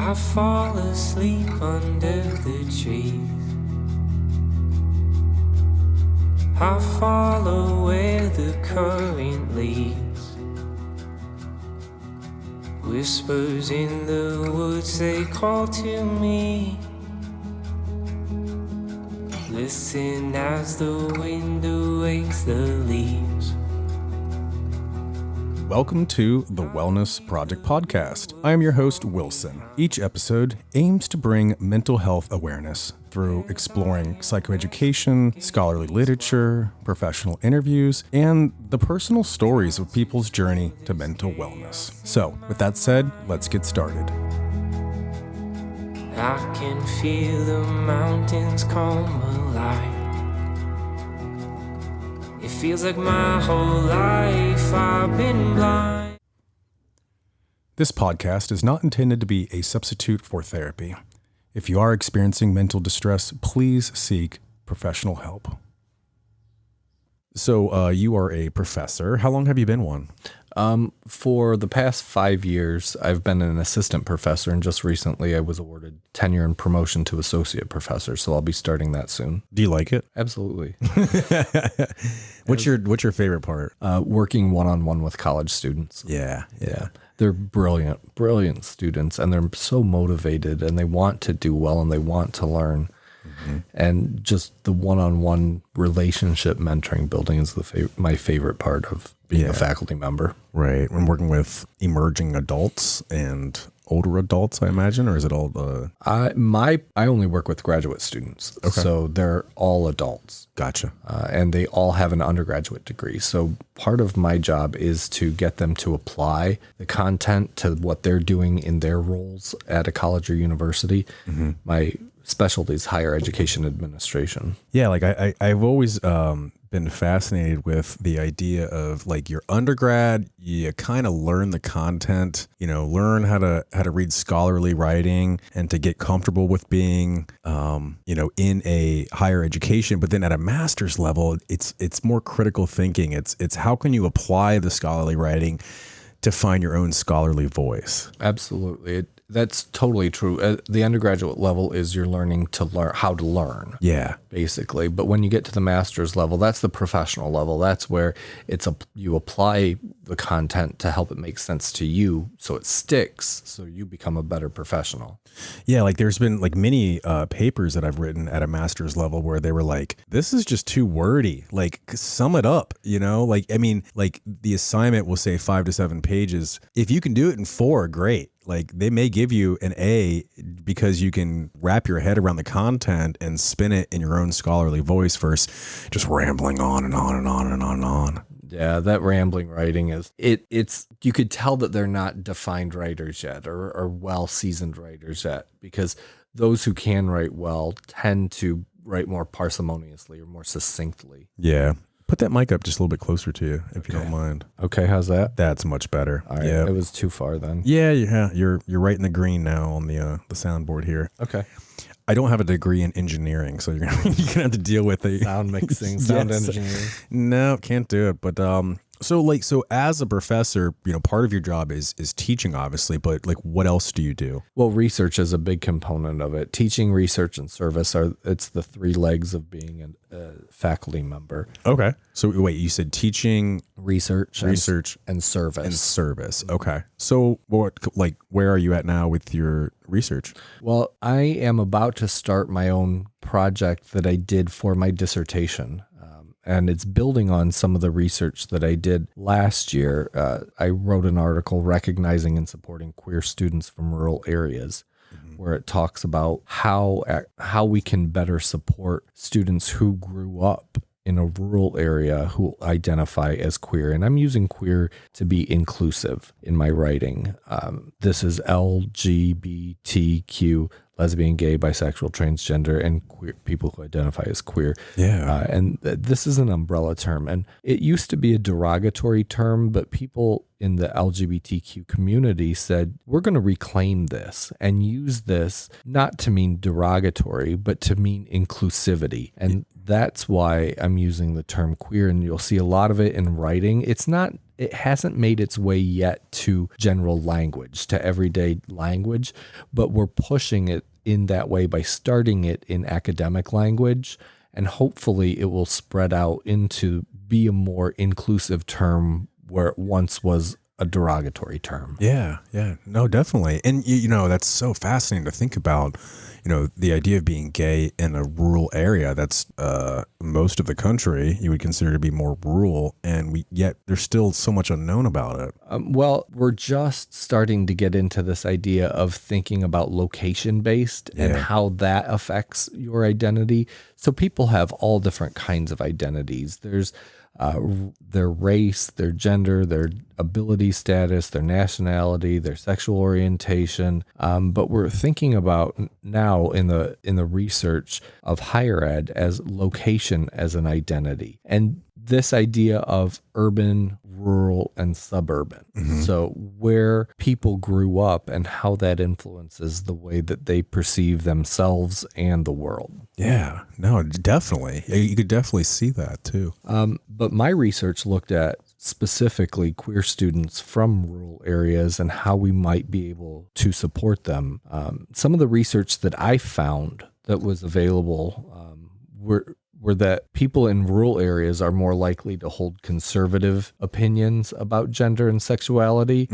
I fall asleep under the trees. I follow where the current leads. Whispers in the woods, they call to me. Listen as the wind awakes the leaves. Welcome to the Wellness Project Podcast. I am your host, Wilson. Each episode aims to bring mental health awareness through exploring psychoeducation, scholarly literature, professional interviews, and the personal stories of people's journey to mental wellness. So, with that said, let's get started. I can feel the mountains come alive. It feels like my whole life I've been blind. This podcast is not intended to be a substitute for therapy. If you are experiencing mental distress, please seek professional help. So you are a professor. How long have you been one? For the past 5 years, I've been an assistant professor, and just recently I was awarded tenure and promotion to associate professor, so I'll be starting that soon. Do you like it? Absolutely. What's your favorite part? Working one-on-one with college students. Yeah. They're brilliant students, and they're so motivated, and they want to do well, and they want to learn. Mm-hmm. And just the one-on-one relationship mentoring building is my favorite part of being a faculty member. Right. When working with emerging adults and older adults, I imagine, or is it all the... I only work with graduate students, okay. So they're all adults. Gotcha. And they all have an undergraduate degree. So part of my job is to get them to apply the content to what they're doing in their roles at a college or university. Mm-hmm. My specialty is higher education administration. Yeah, like I've always been fascinated with the idea of like your undergrad, you kind of learn the content, learn how to read scholarly writing and to get comfortable with being, in a higher education. But then at a master's level, it's more critical thinking. It's how can you apply the scholarly writing to find your own scholarly voice? Absolutely. That's totally true. At the undergraduate level is you're learning how to learn. Yeah. Basically. But when you get to the master's level, that's the professional level. That's where you apply the content to help it make sense to you so it sticks, so you become a better professional. Yeah, like there's been like many papers that I've written at a master's level where they were like, this is just too wordy. Like sum it up, Like the assignment will say 5 to 7 pages. If you can do it in 4, great. Like they may give you an A because you can wrap your head around the content and spin it in your own scholarly voice versus just rambling on and on and on and on and on. Yeah, that rambling writing it's you could tell that they're not defined writers yet or well-seasoned writers yet, because those who can write well tend to write more parsimoniously or more succinctly. Yeah. Put that mic up just a little bit closer to you, if you don't mind. Okay, how's that? That's much better. All right, yeah. It was too far then. Yeah, you're right in the green now on the soundboard here. Okay. I don't have a degree in engineering, so you're gonna have to deal with the sound mixing, sound engineering. No, can't do it. But so as a professor, part of your job is teaching, obviously. But like, what else do you do? Well, research is a big component of it. Teaching, research, and service it's the 3 legs of being a faculty member. Okay. So wait, you said teaching, research, and service. And service. Okay. So where are you at now with your research? Well, I am about to start my own project that I did for my dissertation. And it's building on some of the research that I did last year. I wrote an article recognizing and supporting queer students from rural areas, where it talks about how we can better support students who grew up in a rural area who identify as queer. And I'm using queer to be inclusive in my writing. This is LGBTQ, lesbian, gay, bisexual, transgender, and queer people who identify as queer. Yeah. And this is an umbrella term. And it used to be a derogatory term, but people in the LGBTQ community said, we're going to reclaim this and use this not to mean derogatory, but to mean inclusivity. And that's why I'm using the term queer, and you'll see a lot of it in writing. It's not it hasn't made its way yet to general language, to everyday language, but we're pushing it in that way by starting it in academic language. And hopefully it will spread out into be a more inclusive term where it once was a derogatory term. Yeah, yeah, no, definitely. And that's so fascinating to think about, the idea of being gay in a rural area. That's most of the country you would consider to be more rural, and yet there's still so much unknown about it. Well, we're just starting to get into this idea of thinking about location-based and how that affects your identity. So people have all different kinds of identities. There's their race, their gender, their ability status, their nationality, their sexual orientation. But we're thinking about now in the research of higher ed as location as an identity. And this idea of urban, rural, and suburban. So where people grew up and how that influences the way that they perceive themselves and the world. Yeah, no, definitely. You could definitely see that too. But my research looked at specifically queer students from rural areas and how we might be able to support them. Some of the research that I found that was available were that people in rural areas are more likely to hold conservative opinions about gender and sexuality.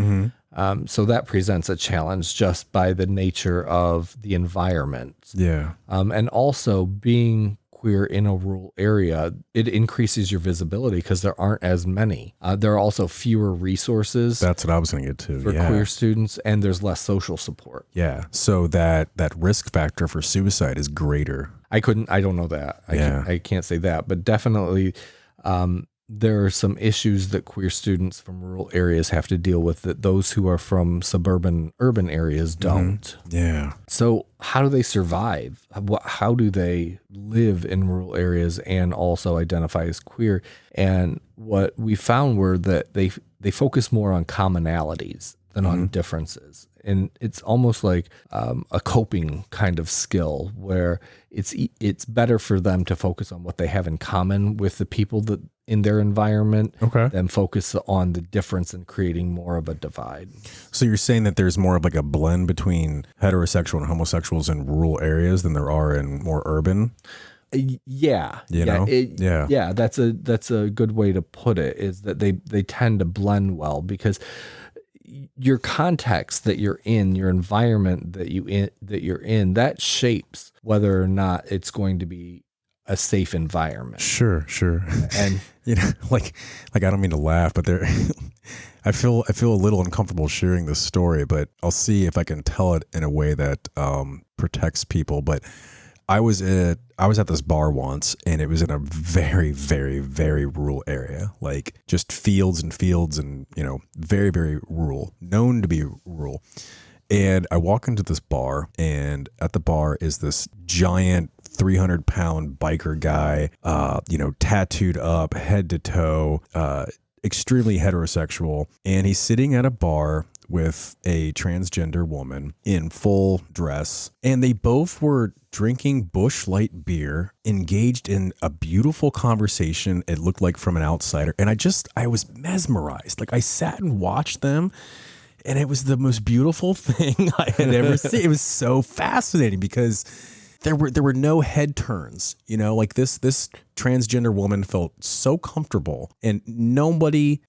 So that presents a challenge just by the nature of the environment. Yeah. And also being queer in a rural area, it increases your visibility because there aren't as many. There are also fewer resources. That's what I was going to get to. For queer students, and there's less social support. Yeah. So that risk factor for suicide is greater. I don't know that. I can't say that, but definitely there are some issues that queer students from rural areas have to deal with that those who are from urban areas don't. Yeah. So how do they survive? How do they live in rural areas and also identify as queer? And what we found were that they focus more on commonalities than on differences. And it's almost like a coping kind of skill where it's better for them to focus on what they have in common with the people that in their environment than focus on the difference and creating more of a divide. So you're saying that there's more of like a blend between heterosexual and homosexuals in rural areas than there are in more urban? Yeah. Yeah. That's a good way to put it, is that they tend to blend well because your context that you're in, your environment that you're in, that shapes whether or not it's going to be a safe environment. Sure. And like I don't mean to laugh, but I feel a little uncomfortable sharing this story, but I'll see if I can tell it in a way that protects people. But I was at this bar once, and it was in a very, very, very rural area, like just fields and fields and, very, very rural, known to be rural. And I walk into this bar, and at the bar is this giant 300-pound biker guy, tattooed up head to toe, extremely heterosexual. And he's sitting at a bar with a transgender woman in full dress, and they both were drinking Busch Light beer, engaged in a beautiful conversation, it looked like, from an outsider. And I was mesmerized. Like, I sat and watched them, and it was the most beautiful thing I had ever seen. It was so fascinating because there were no head turns, like this transgender woman felt so comfortable, and nobody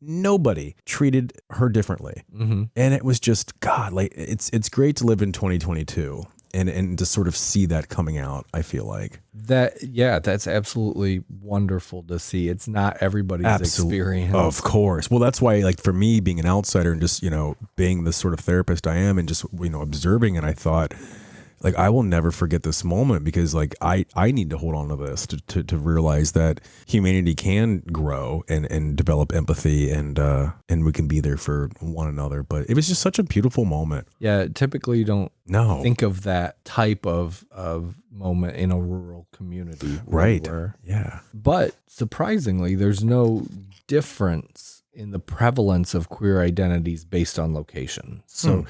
treated her differently. And it was just, God, like it's great to live in 2022 and to sort of see that coming out. I feel like that's absolutely wonderful to see. It's not everybody's experience. Of course. Well, that's why, like, for me, being an outsider and just, being the sort of therapist I am and just, observing it, I thought, like, I will never forget this moment because, like, I need to hold on to this to realize that humanity can grow and develop empathy and we can be there for one another. But it was just such a beautiful moment. Yeah, typically you don't think of that type of moment in a rural community. Right. Yeah. But surprisingly, there's no difference in the prevalence of queer identities based on location. So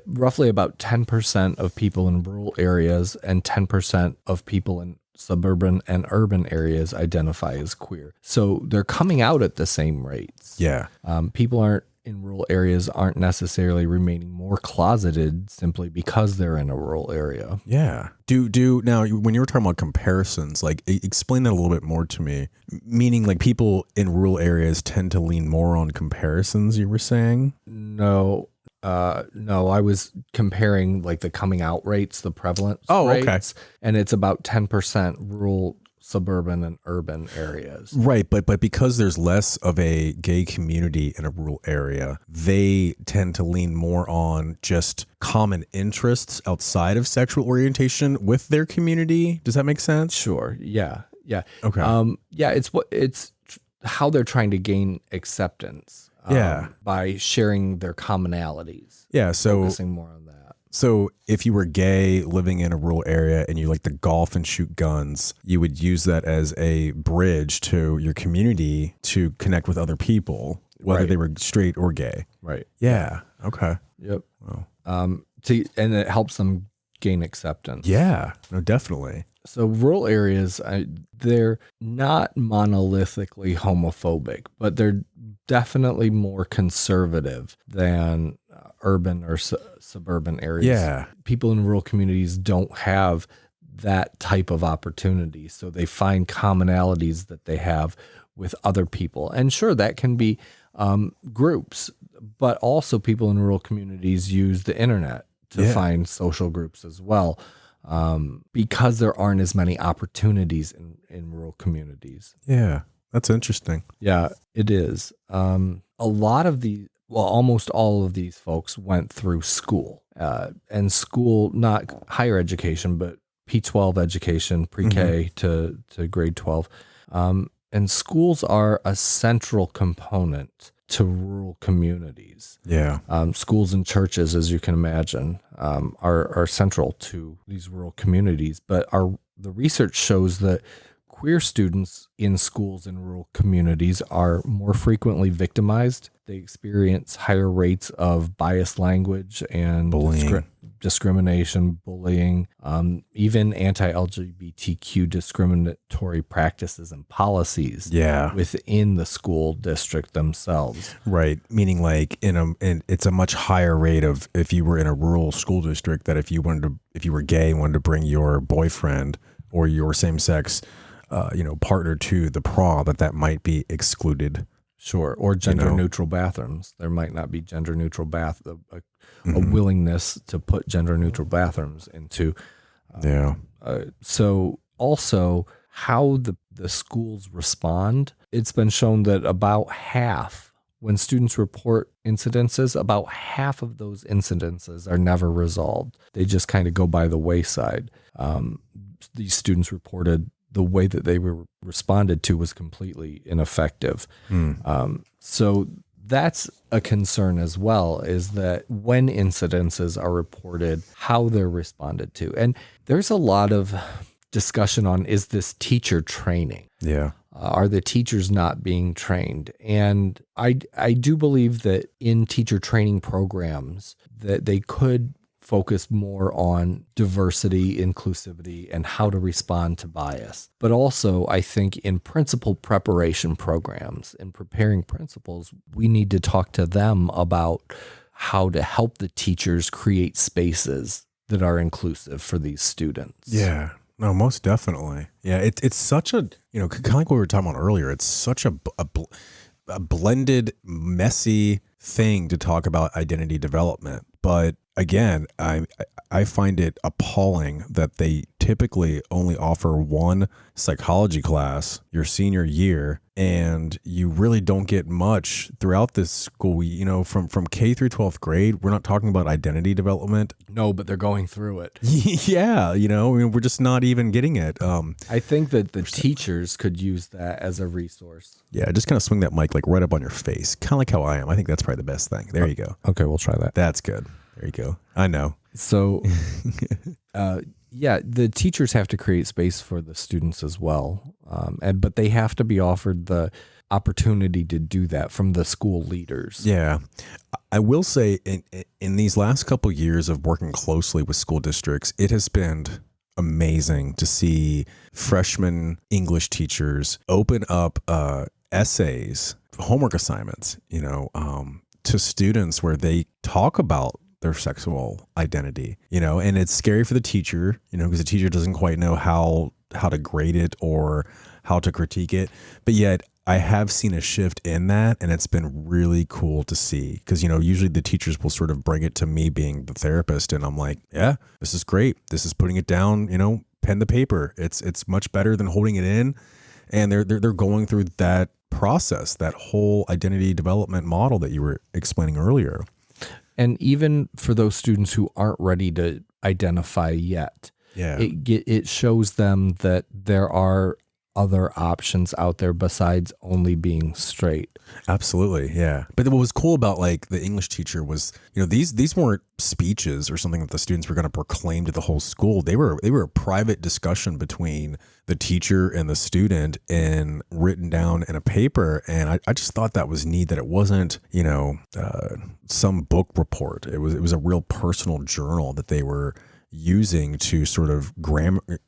roughly about 10% of people in rural areas and 10% of people in suburban and urban areas identify as queer. So they're coming out at the same rates. Yeah. People in rural areas aren't necessarily remaining more closeted simply because they're in a rural area. Yeah. Now, when you were talking about comparisons, like explain that a little bit more to me. Meaning like people in rural areas tend to lean more on comparisons, you were saying? No, I was comparing like the coming out rates, the prevalence okay. rates, and it's about 10% rural, suburban, and urban areas. Right, but because there's less of a gay community in a rural area, they tend to lean more on just common interests outside of sexual orientation with their community. Does that make sense? Sure. Yeah. Okay. It's how they're trying to gain acceptance. By sharing their commonalities. Yeah. So focusing more on that. So if you were gay living in a rural area and you like to golf and shoot guns, you would use that as a bridge to your community to connect with other people, whether they were straight or gay. Right. Yeah. Okay. Yep. Wow. And it helps them gain acceptance. Yeah. No, definitely. So rural areas, they're not monolithically homophobic, but they're definitely more conservative than urban or suburban areas. Yeah. People in rural communities don't have that type of opportunity. So they find commonalities that they have with other people. And sure, that can be groups, but also people in rural communities use the internet to find social groups as well. Because there aren't as many opportunities in rural communities. Yeah, that's interesting. Yeah, it is. Almost all of these folks went through school, and school, not higher education, but P-12 education, pre-K to grade 12. And schools are a central component to rural communities. Yeah. Schools and churches, as you can imagine, are central to these rural communities. But the research shows that queer students in schools in rural communities are more frequently victimized. They experience higher rates of biased language and discrimination, bullying, even anti-LGBTQ discriminatory practices and policies within the school district themselves. Right. Meaning like it's a much higher rate of if you were in a rural school district that if you were gay and wanted to bring your boyfriend or your same sex partner to the prom, that might be excluded. Sure. Or gender neutral bathrooms. There might not be gender neutral a willingness to put gender neutral bathrooms into. So also how the schools respond, it's been shown that about half, when students report incidences, about half of those incidences are never resolved. They just kind of go by the wayside. These students reported the way that they were responded to was completely ineffective. So that's a concern as well, is that when incidences are reported, how they're responded to. And there's a lot of discussion on, is this teacher training? Yeah. Are the teachers not being trained? And I do believe that in teacher training programs that they could focus more on diversity, inclusivity, and how to respond to bias. But also, I think in principal preparation programs and preparing principals, we need to talk to them about how to help the teachers create spaces that are inclusive for these students. Yeah. No, most definitely. Yeah, it's such a, kind of like what we were talking about earlier, it's such a blended, messy thing to talk about identity development. But again, I find it appalling that they typically only offer one psychology class your senior year, and you really don't get much throughout this school. From K through 12th grade, we're not talking about identity development. No, but they're going through it. Yeah, we're just not even getting it. I think that the teachers could use that as a resource. Yeah, just kind of swing that mic like right up on your face, kind of like how I am. I think that's probably the best thing. There you go. Okay, we'll try that. That's good. There you go. I know. So, the teachers have to create space for the students as well, but they have to be offered the opportunity to do that from the school leaders. Yeah, I will say in these last couple years of working closely with school districts, it has been amazing to see freshman English teachers open up essays, homework assignments, to students where they talk about their sexual identity, and it's scary for the teacher, because the teacher doesn't quite know how to grade it or how to critique it. But yet I have seen a shift in that, and it's been really cool to see, because, usually the teachers will sort of bring it to me being the therapist, and I'm like, yeah, this is great. This is putting it down, pen to paper. It's much better than holding it in. And they're going through that process, that whole identity development model that you were explaining earlier. And even for those students who aren't ready to identify yet, it shows them that there are other options out there besides only being straight. Absolutely. Yeah. But what was cool about like the English teacher was, these weren't speeches or something that the students were going to proclaim to the whole school. They were a private discussion between the teacher and the student and written down in a paper. And I just thought that was neat, that it wasn't, some book report. It was a real personal journal that they were using to sort of grammatically,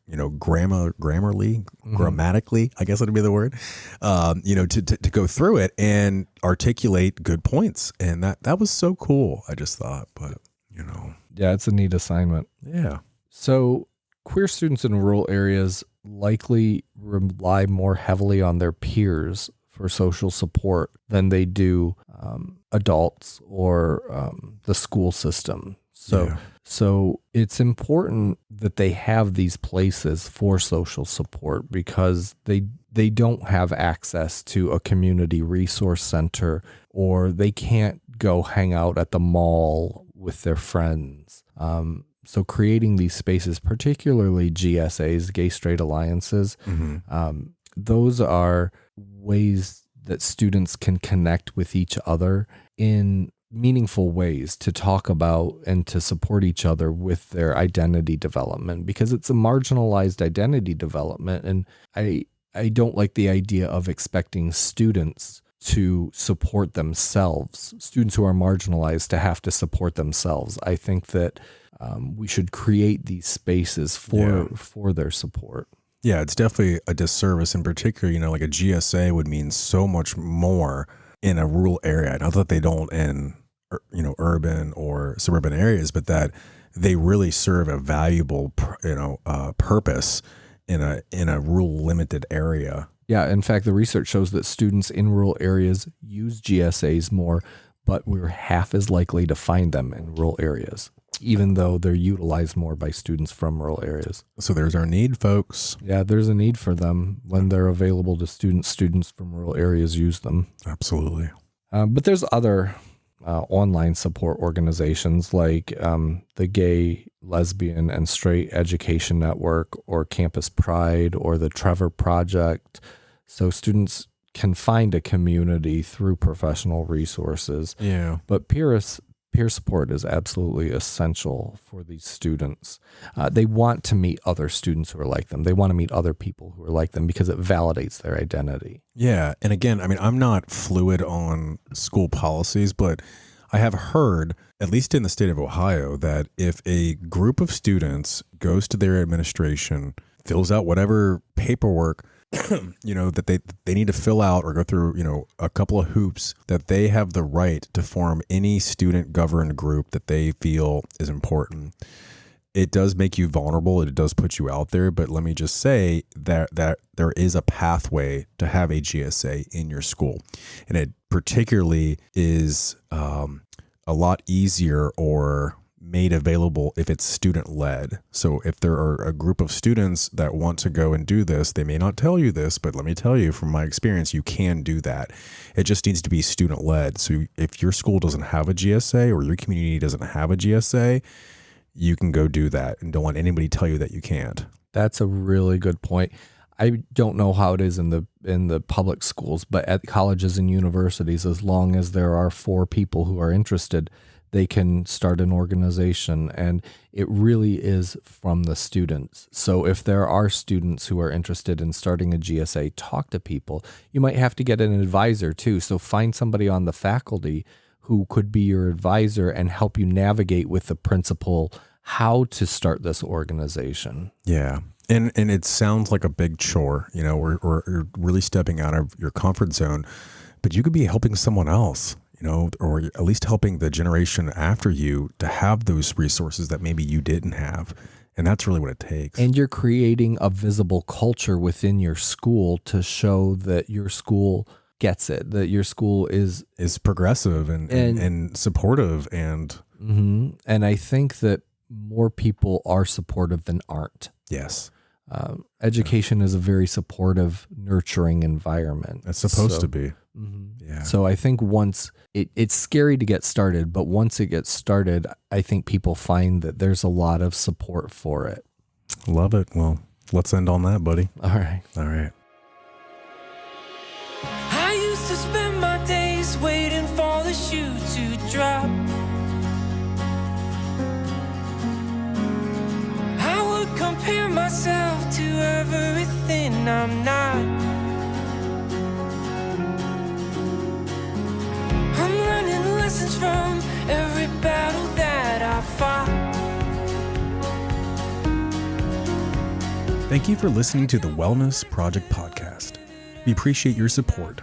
I guess that'd be the word, to go through it and articulate good points. And that was so cool, I just thought, but Yeah, it's a neat assignment. Yeah. So queer students in rural areas likely rely more heavily on their peers for social support than they do adults or the school system. So it's important that they have these places for social support, because they don't have access to a community resource center, or they can't go hang out at the mall with their friends. So creating these spaces, particularly GSAs, gay straight alliances, those are ways that students can connect with each other in meaningful ways to talk about and to support each other with their identity development, because it's a marginalized identity development. And I don't like the idea of expecting students to support themselves, students who are marginalized to have to support themselves. I think that we should create these spaces for their support. Yeah, it's definitely a disservice. In particular, like a GSA would mean so much more in a rural area. Not that they don't in urban or suburban areas, but that they really serve a valuable purpose in a rural limited area. Yeah, in fact, the research shows that students in rural areas use GSAs more, but we're half as likely to find them in rural areas, even though they're utilized more by students from rural areas. So there's our need, folks. Yeah, there's a need for them when they're available to students. Students from rural areas use them. Absolutely. But there's other online support organizations like the Gay, Lesbian, and Straight Education Network, or Campus Pride, or the Trevor Project. So students can find a community through professional resources. Yeah. But peer support is absolutely essential for these students. They want to meet other students who are like them. They want to meet other people who are like them, because it validates their identity. Yeah. And again, I'm not fluid on school policies, but I have heard, at least in the state of Ohio, that if a group of students goes to their administration, fills out whatever paperwork that they need to fill out or go through, a couple of hoops, that they have the right to form any student governed group that they feel is important. It does make you vulnerable. It does put you out there. But let me just say that there is a pathway to have a GSA in your school. And it particularly is a lot easier or made available if it's student led. So if there are a group of students that want to go and do this, they may not tell you this, but let me tell you from my experience, you can do that. It just needs to be student led. So if your school doesn't have a GSA, or your community doesn't have a GSA, you can go do that, and don't let anybody tell you that you can't. That's a really good point. I don't know how it is in the public schools, but at colleges and universities, as long as there are 4 people who are interested, they can start an organization, and it really is from the students. So if there are students who are interested in starting a GSA, talk to people. You might have to get an advisor too. So find somebody on the faculty who could be your advisor and help you navigate with the principal how to start this organization. Yeah. And it sounds like a big chore, you know, or really stepping out of your comfort zone, but you could be helping someone else, you know, or at least helping the generation after you to have those resources that maybe you didn't have. And that's really what it takes. And you're creating a visible culture within your school to show that your school gets it, that your school is progressive and supportive. And and I think that more people are supportive than aren't. yes, Education is a very supportive, nurturing environment. it's supposed to be. Yeah. So I think once it's scary to get started, but once it gets started, I think people find that there's a lot of support for it. Love it. Well, let's end on that, buddy. All right. All right. I used to spend my days waiting for the shoe to drop. I would compare myself to everything I'm not. I'm learning lessons from every battle that I fought. Thank you for listening to the Wellness Project podcast. We appreciate your support.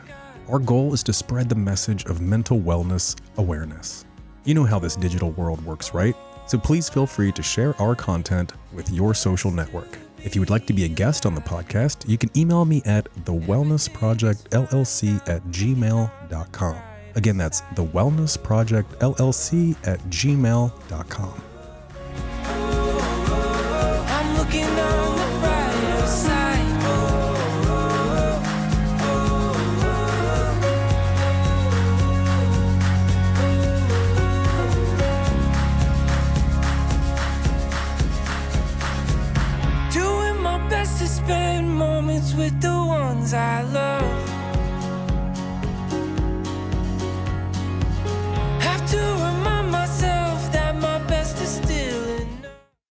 Our goal is to spread the message of mental wellness awareness. You know how this digital world works, right? So please feel free to share our content with your social network. If you would like to be a guest on the podcast, you can email me at thewellnessprojectllc@gmail.com. Again, that's thewellnessprojectllc@gmail.com. I'm looking on the brighter side. Doing my best to spend moments with the ones I love.